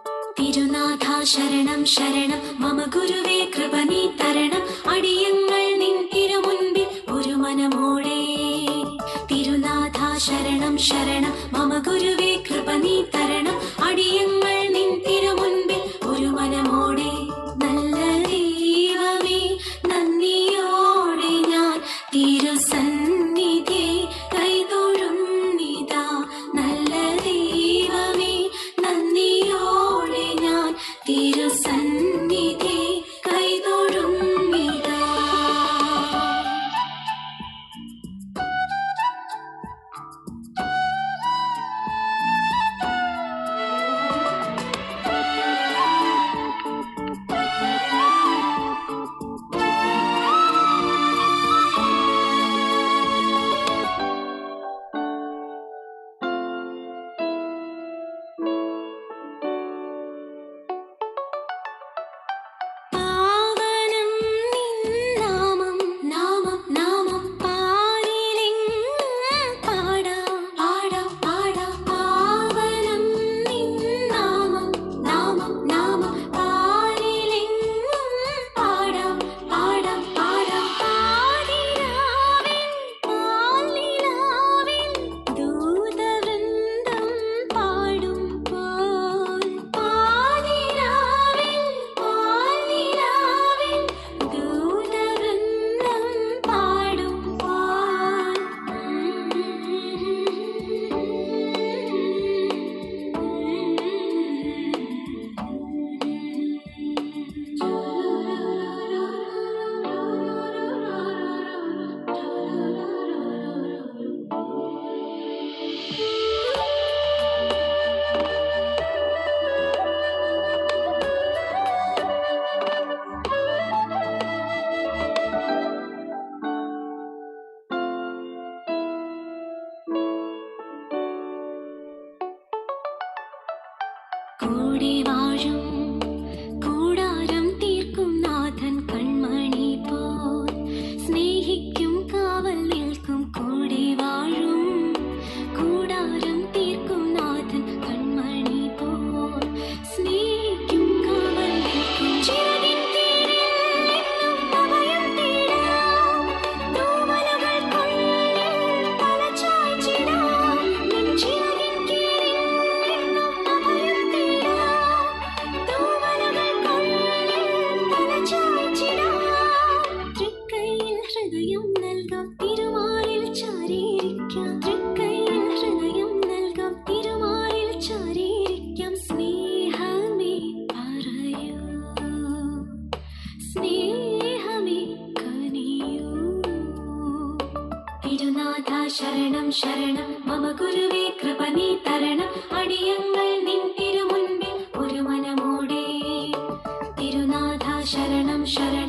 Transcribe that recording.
തിരുനാഥ ശരണം ശരണം മമ ഗുരുവേ കൃപ നീ തരണം അടിയങ്ങൾ നിൻ തിരുമുൻപിൽ ഒരു മനമോടെ. തിരുനാഥ ശരണം ശരണം മമ ഗുരുവേ കൃപ നീ തരണം അടിയങ്ങൾ നിൻ തിരുമുൻപിൽ ഒരു മനമോടെ. നല്ല ദൈവമേ നന്ദിയോടെ ഞാൻ തിരുസന്നിധി കൈതൊഴുന്നിതാ. നല്ല ദൈവമേ നന്ദിയോടെ ഞാൻ തിരുസന്നിധി കൈതൊഴുന്നിതാ. കൂടെ വാഴും കൂടാരം തീർക്കും നാഥൻ കൺമണി പോൽ സ്നേഹിക്കും കാവൽ നിൽക്കും. കൂടെ വാഴും കൂടാരം തീർക്കും നാഥൻ കൺമണി പോൽ സ്നേഹിക്കും കാവൽ നിൽക്കും. ചിറകിൻ കീഴിൽ എന്നും അഭയം തേടാം. തൂവലുകൾക്കുള്ളിൽ തല ചായ്ച്ചിടാം. നിൻ ചിറകിൻ കീഴിൽ എന്നും അഭയം തേടാം. തൂവലുകൾക്കുള്ളിൽ തല ചായ്ച്ചിടാം. തൃക്കൈയിൽ ഹൃദയം നൽകാം, തിരുമാറിൽ ചാരിയിരിക്കാം. തൃക്കൈയിൽ ഹൃദയം നൽകാം, തിരുമാറിൽ ചാരിയിരിക്കാം. സ്നേഹമേ പറയൂ, സ്നേഹമേ കനിയൂ. തിരുനാഥ ശരണം ശരണം മമ ഗുരുവേ കൃപ നീ തരണം അടിയങ്ങൾ നിൻ തിരുമുൻപിൽ ഒരു മനമോടെ. തിരുനാഥ ശരണം ശരണം